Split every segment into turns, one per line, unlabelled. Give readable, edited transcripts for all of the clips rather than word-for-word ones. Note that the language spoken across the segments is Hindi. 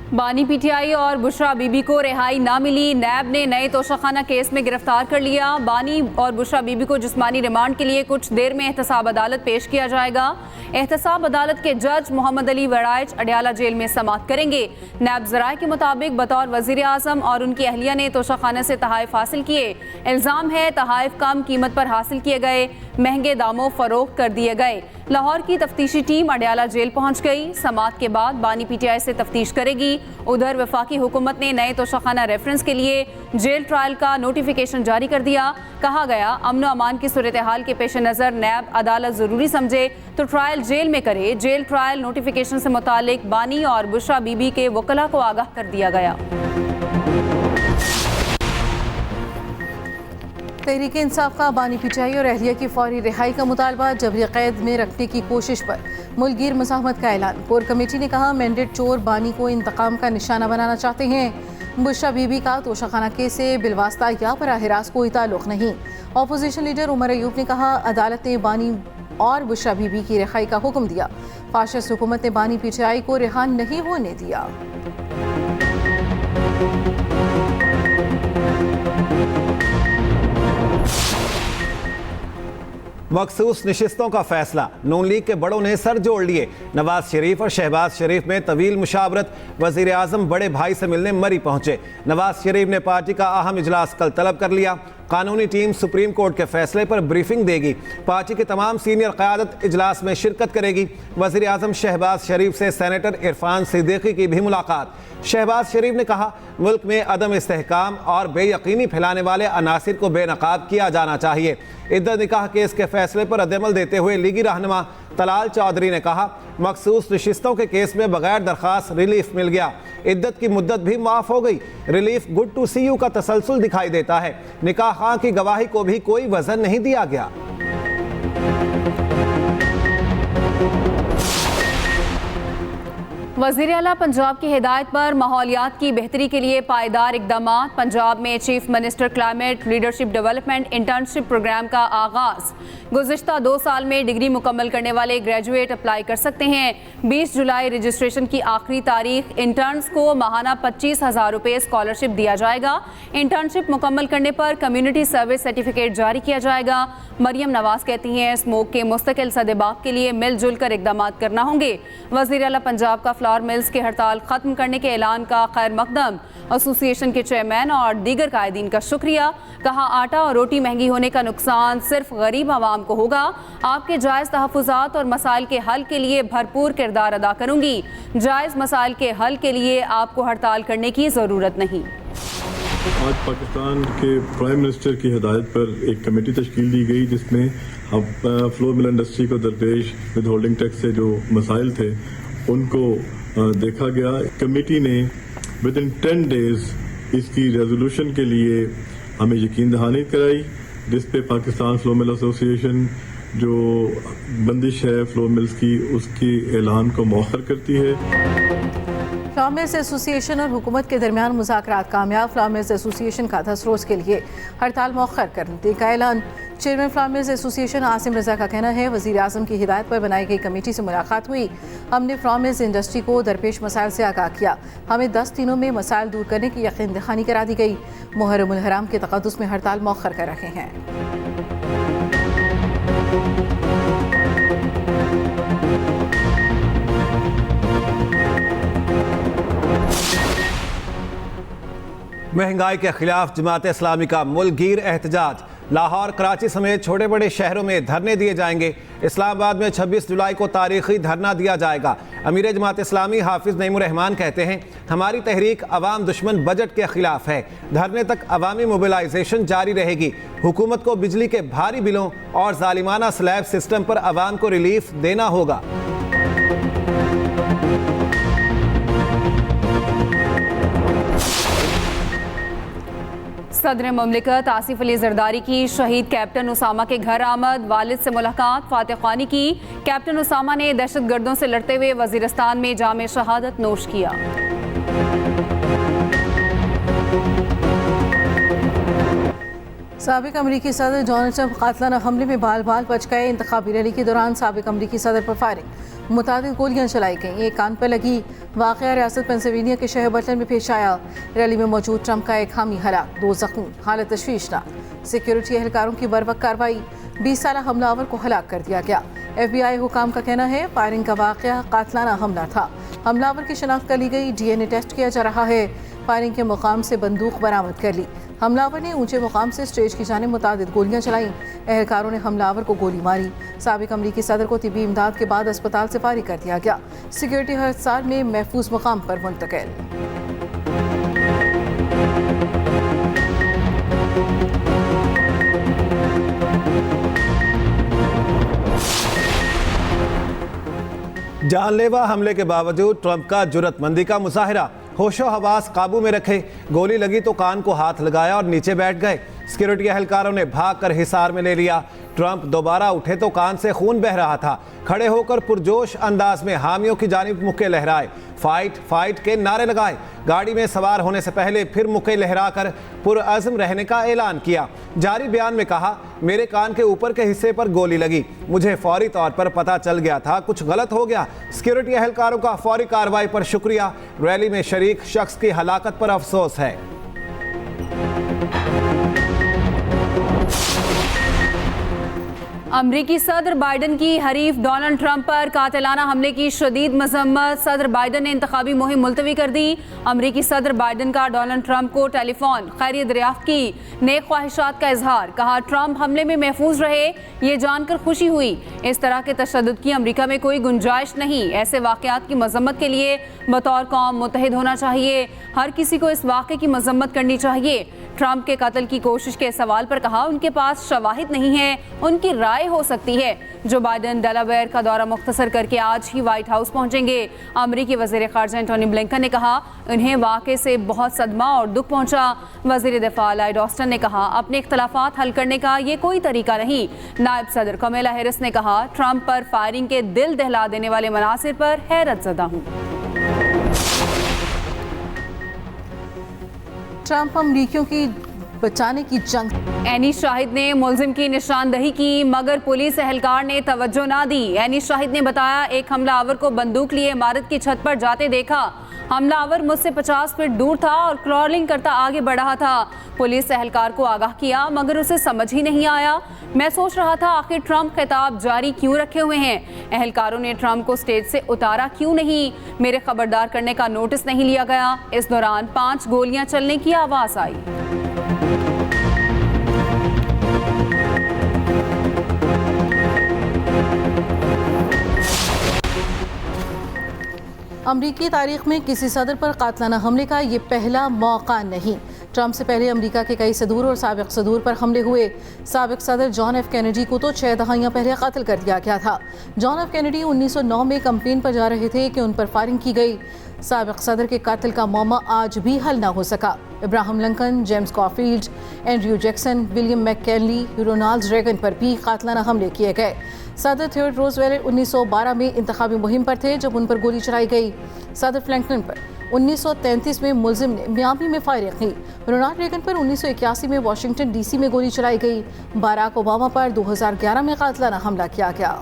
बानी पीटीआई और बुशरा बीबी को रिहाई ना मिली। नैब ने नए तोशाखाना केस में गिरफ्तार कर लिया। बानी और बुशरा बीबी को जिस्मानी रिमांड के लिए कुछ देर में एहतसाब अदालत पेश किया जाएगा। एहतसाब अदालत के जज मोहम्मद अली वड़ाइच अडयाला जेल में समाअत करेंगे। नैब ज़राए के मुताबिक बतौर वज़ीर आज़म और उनकी अहलिया ने तोशाखाना से तहाइफ हासिल किए। इल्ज़ाम है तहाइफ कम कीमत पर हासिल किए गए, महंगे दामों फरोख्त कर दिए गए। लाहौर की तफ्तीशी टीम अडयाला जेल पहुंच गई। समाअत के बाद बानी पीटीआई से तफ्तीश करेगी। उधर वफाकी हुकूमत ने नए तोशाखाना रेफरेंस के लिए जेल ट्रायल का नोटिफिकेशन जारी कर दिया। कहा गया अमन व अमान की सूरत हाल के पेश नज़र नैब अदालत ज़रूरी समझे तो ट्रायल जेल में करे। जेल ट्रायल नोटिफिकेशन से मुतालिक बानी और बुशरा बीबी के वकला को आगाह कर दिया गया।
तहरीक इंसाफ का बानी पीटीआई और अहलिया की फौरी रिहाई का मुतालबा, जबरी कैद में रखने की कोशिश पर मुल्कगीर मुज़ाहमत का ऐलान। कोर कमेटी ने कहा मैंडेट चोर बानी को इंतकाम का निशाना बनाना चाहते हैं। बुशरा बीबी का तोशाखाना केस से बिलवास्ता या बराह रास्त कोई ताल्लुक नहीं। अपोजिशन लीडर उमर अयूब ने कहा अदालत ने बानी और बुशरा बीबी की रिहाई का हुक्म दिया। फाशिस्ट हुकूमत ने बानी पीटीआई को रिहा नहीं होने दिया।
मखसूस नशिस्तों का फैसला, नून लीग के बड़ों ने सर जोड़ लिए। नवाज शरीफ और शहबाज शरीफ में तवील मुशावरत, वजीर आजम बड़े भाई से मिलने मरी पहुंचे। नवाज शरीफ ने पार्टी का अहम इजलास कल तलब कर लिया। कानूनी टीम सुप्रीम कोर्ट के फैसले पर ब्रीफिंग देगी। पार्टी की तमाम सीनियर क़यादत इजलास में शिरकत करेगी। वज़ीर आज़म शहबाज शरीफ से सेनेटर इरफान सिद्दीकी की भी मुलाकात। शहबाज शरीफ ने कहा मुल्क में अदम इस्तेहकाम और बेयकीनी फैलाने वाले अनासिर को बेनकाब किया जाना चाहिए। इद्दत निकाह केस के फैसले पर रद्दअमल देते हुए लीगी रहनुमा तलाल चौधरी ने कहा मखसूस नशिस्तों के केस में बगैर दरख्वास्त रिलीफ मिल गया। इद्दत की मुद्दत भी माफ़ हो गई। Relief good to see you का तसलसल दिखाई देता है। निकाह खां की गवाही को भी कोई वजन नहीं दिया गया।
वज़ीर आला पंजाब की हिदायत पर माहौलियात की बेहतरी के लिए पायदार इक़दामात। पंजाब में chief minister climate leadership development internship program का आगाज़। गुज़िश्ता 2 साल में डिग्री मुकम्मल करने वाले ग्रेजुएट अप्लाई कर सकते हैं। 20 जुलाई रजिस्ट्रेशन की आखिरी तारीख। इंटर्न्स को माहाना 25,000 रुपये स्कॉलरशिप दिया जाएगा। इंटर्नशिप मुकम्मल करने पर कम्युनिटी सर्विस सर्टिफिकेट जारी किया जाएगा। मरियम नवाज कहती हैं स्मोक के मुस्तकिल सदेबाब के लिए मिलजुल कर इक़दाम करना होंगे। वज़ीर आला पंजाब का फ्लावर मिल्स की हड़ताल ख़त्म करने के ऐलान का खैर मकदम। एसोसिएशन के चेयरमैन और दीगर कायदीन का शुक्रिया। कहा आटा और रोटी महंगी होने का नुकसान सिर्फ गरीब आवाम को होगा। आपके जायज़ तहफ़्फ़ुज़ात और मसाइल के हल के लिए भरपूर किरदार अदा करूँगी। जायज़ मसाइल के हल के लिए आपको हड़ताल करने की ज़रूरत नहीं।
आज पाकिस्तान के प्राइम मिनिस्टर की हिदायत पर एक कमेटी तश्कील दी गई जिसमें अब फ्लोर मिल इंडस्ट्री को दरपेश विद होल्डिंग टैक्स से जो मसाइल थे उनको देखा गया। कमेटी ने विद इन 10 डेज इसकी रेजोल्यूशन के लिए हमें यकीन दहानी कराई, जिस पे पाकिस्तान फ्लोर मिल एसोसिएशन जो बंदिश है फ्लोर मिल्स की उसकी ऐलान को मौखर करती है।
फ्लावर मिल्स एसोसिएशन और हुकूमत के दरमियान मुज़ाकरात कामयाब। फ्लावर मिल्स एसोसिएशन का 10 रोज़ के लिए हड़ताल मौखर करने का ऐलान। Chairman Flour Mills Association Asim Raza का कहना है वज़ीर आज़म की हिदायत पर बनाई गई कमेटी से मुलाकात हुई। हमने फ्लावर मिल्स इंडस्ट्री को दरपेश मसाइल से आगाह किया। हमें 10 दिनों में मसाइल दूर करने की यकीन दहानी करा दी गई। मुहर्रमुल हराम के तक़द्दुस में हड़ताल मौखर कर रहे हैं।
महंगाई के खिलाफ जमात इस्लामी का मुल्कगीर एहतजाज। लाहौर, कराची समेत छोटे बड़े शहरों में धरने दिए जाएंगे। इस्लामाबाद में 26 जुलाई को तारीखी धरना दिया जाएगा। अमीर जमात इस्लामी हाफिज नईमुर रहमान कहते हैं हमारी तहरीक अवाम दुश्मन बजट के खिलाफ है। धरने तक अवामी मोबिलाइजेशन जारी रहेगी। हुकूमत को बिजली के भारी बिलों और जालिमाना स्लैब सिस्टम पर अवाम को रिलीफ देना होगा।
सदर ममलिकत आसिफ अली जरदारी की शहीद कैप्टन उसामा के घर आमद। वालिद से मुलाकात फातिह ख्वानी की। कैप्टन उसामा ने दहशतगर्दों से लड़ते हुए वजीरिस्तान में जामे शहादत नोश किया।
साबिक अमरीकी सदर डोनाल्ड ट्रंप कातलाना हमले में बाल बाल बच गए। इंतखाबी रैली के दौरान साबिक अमरीकी सदर पर फायरिंग। मुतादिद गोलियां चलाई गईं, एक कान पर लगी। वाक़या रियासत पेंसिल्वेनिया के शहर बटन में पेश आया। रैली में मौजूद ट्रंप का एक हामी हलाक, 2 जख्मी, हालत तशवीशनाक। सिक्योरिटी एहलकारों की बरवक्त कार्रवाई, 20 साला हमलावर को हलाक कर दिया गया। FBI हुकाम का कहना है फायरिंग का वाक़या कातलाना हमला था। हमलावर की शनाख्त कर ली गई, DNA टेस्ट किया जा रहा है। फायरिंग के मुकाम से बंदूक बरामद कर ली। हमलावर ने ऊंचे मुकाम से स्टेज की जानिब मुतादिद गोलियां चलाईं। एहलकारों ने हमलावर को गोली मारी। साबिक अमरीकी सदर को तिब्बी इमदाद के बाद अस्पताल से फारिग कर दिया गया। सिक्योरिटी हिसार में महफूज मुकाम पर मुंतकिल।
जानलेवा हमले के बावजूद ट्रंप का जुर्रतमंदी का मुजाहिरा, होशो हवास काबू में रखे। गोली लगी तो कान को हाथ लगाया और नीचे बैठ गए। सिक्योरिटी एहलकारों ने भागकर हिसार में ले लिया। ट्रंप दोबारा उठे तो कान से खून बह रहा था। खड़े होकर पुरजोश अंदाज में हामियों की जानिब मुक्के लहराए, फाइट फाइट के नारे लगाए। गाड़ी में सवार होने से पहले फिर मुक्के लहराकर पुरअज़्म रहने का ऐलान किया। जारी बयान में कहा, मेरे कान के ऊपर के हिस्से पर गोली लगी, मुझे फौरी तौर पर पता चल गया था कुछ गलत हो गया। सिक्योरिटी एहलकारों का फौरी कार्रवाई पर शुक्रिया। रैली में शरीक शख्स की हलाकत पर अफसोस है।
अमरीकी सदर बाइडन की हरीफ डोनाल्ड ट्रंप पर कातिलाना हमले की शदीद मजम्मत। सदर बाइडन ने इंतखाबी मुहिम मुलतवी कर दी। अमरीकी सदर बाइडन का डोनाल्ड ट्रंप को टेलीफोन खैरियत दरियाफ्त की, नेक ख्वाहिशात का इजहार। कहा, ट्रंप हमले में महफूज रहे, ये जानकर खुशी हुई। इस तरह के तशद्दुद की अमरीका में कोई गुंजाइश नहीं। ऐसे वाक़यात की मजम्मत के लिए बतौर कौम मुत्तहिद होना चाहिए। हर किसी को इस वाक़े की मजम्मत करनी चाहिए। ट्रंप के कत्ल की कोशिश के सवाल पर कहा, उनके पास शवाहिद नहीं है, उनकी राय हो सकती है। जो बाइडन डेलावेयर का दौरा मुख्तसर करके आज ही व्हाइट हाउस पहुंचेंगे। अमरीकी वज़ीर ख़ारजा एंटोनी ब्लिंकन ने कहा, उन्हें वाक़े से बहुत सदमा और दुख पहुंचा। वज़ीर दिफ़ा लॉयड ऑस्टिन ने कहा, अपने इख्तलाफात हल करने का ये कोई तरीका नहीं। नायब सदर कमला हैरिस ने कहा, ट्रंप पर फायरिंग के दिल दहला देने वाले मनासिर पर हैरत ज़दा हूँ।
ट्रंप अमरीकियों की बचाने की जंग।
एनी शाहिद ने मुलजिम की निशानदही की, मगर पुलिस एहलकार ने तवज्जो ना दी। एनी शाहिद ने बताया, एक हमलावर को बंदूक लिए इमारत की छत पर जाते देखा। हमलावर मुझसे 50 फीट दूर था और क्रॉलिंग करता आगे बढ़ रहा था। पुलिस एहलकार को आगाह किया, मगर उसे समझ ही नहीं आया। मैं सोच रहा था, आखिर ट्रंप खिताब जारी क्यों रखे हुए हैं? एहलकारों ने ट्रंप को स्टेज से उतारा क्यों नहीं? मेरे खबरदार करने का नोटिस नहीं लिया गया। इस दौरान 5 गोलियां चलने की आवाज़ आई।
अमरीकी तारीख में किसी सदर पर कातलाना हमले का ये पहला मौका नहीं। ट्रंप से पहले अमेरिका के कई सदूर और साबिक सदूर पर हमले हुए। साबिक सदर जॉन एफ कैनेडी को तो 6 दहाइयाँ पहले कत्ल कर दिया गया था। जॉन एफ कैनेडी 1909 में कंप्लेन पर जा रहे थे कि उन पर फायरिंग की गई। साबिक सदर के कत्ल का मामला आज भी हल ना हो सका। Abraham Lincoln, James Garfield, Andrew Jackson, William McKinley, Ronald Reagan पर भी कातलाना हमले किए गए। सदर थियोडोर रूज़वेल्ट 1912 में इंतखाबी मुहिम पर थे जब उन पर गोली चलाई गई। सदर फ्रैंकलिन पर 1933 में मुलजिम ने मियामी में फायरिंग की। रोनाल्ड रेगन पर 1981 में वाशिंगटन DC में गोली चलाई गई। बाराक ओबामा पर 2011 में कातलाना हमला किया गया।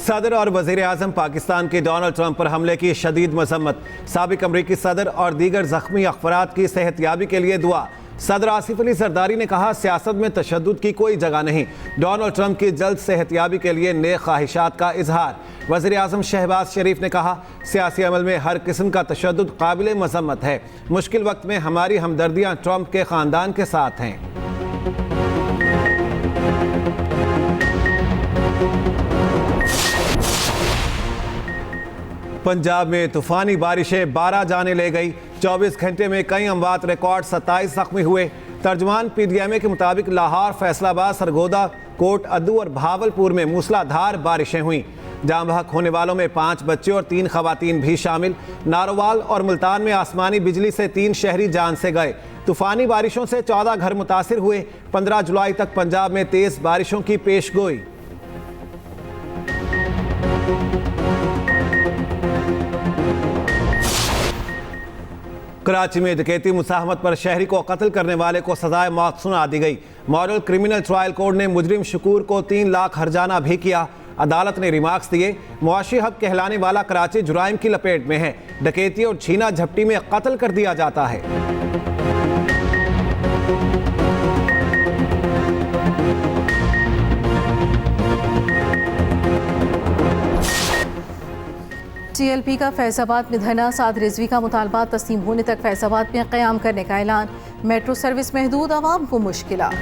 सदर और वज़ीर आज़म पाकिस्तान के डोनाल्ड ट्रंप पर हमले की शदीद मजम्मत। साबिक अमरीकी सदर और दीगर ज़ख्मी अफराद की सेहतयाबी के लिए दुआ। सदर आसिफ अली जरदारी ने कहा, सियासत में तशद्दुद की कोई जगह नहीं। डोनाल्ड ट्रंप की जल्द सेहतयाबी के लिए नेक ख्वाहिशात का इजहार। वज़ीर आज़म शहबाज शरीफ ने कहा, सियासी अमल में हर किस्म का तशद्दुद काबिल मज़म्मत है। मुश्किल वक्त में हमारी हमदर्दियाँ ट्रंप के ख़ानदान के साथ हैं। पंजाब में तूफानी बारिशें 12 जाने ले गई। 24 घंटे में कई अमवात रिकॉर्ड, 27 जख्मी हुए। तर्जमान PDMA के मुताबिक लाहौर, फैसलाबाद, सरगोदा, कोट अद्दू और भावलपुर में मूसलाधार बारिशें हुई। जाम बहक होने वालों में 5 बच्चे और 3 खवातीन भी शामिल। नारोवाल और मुल्तान में आसमानी बिजली से 3 शहरी जान से गए। तूफानी बारिशों से 14 घर मुतासिर हुए। 15 जुलाई तक पंजाब में तेज बारिशों की पेशगोई। कराची में डकैती मुसाहमत पर शहरी को कत्ल करने वाले को सजाए मौत सुना दी गई। मॉडल क्रिमिनल ट्रायल कोर्ट ने मुजरिम शकूर को 3 लाख हर्जाना भी किया। अदालत ने रिमार्क्स दिए, मुआशी हक कहलाने वाला कराची जुराइम की लपेट में है। डकैती और छीना झपटी में कत्ल कर दिया जाता है।
TLP का फैजाबाद में धरना, साद रिजवी का मुतालबा तस्लीम होने तक फैजाबाद में क़याम करने का ऐलान। मेट्रो सर्विस महदूद, आवाम को मुश्किलात।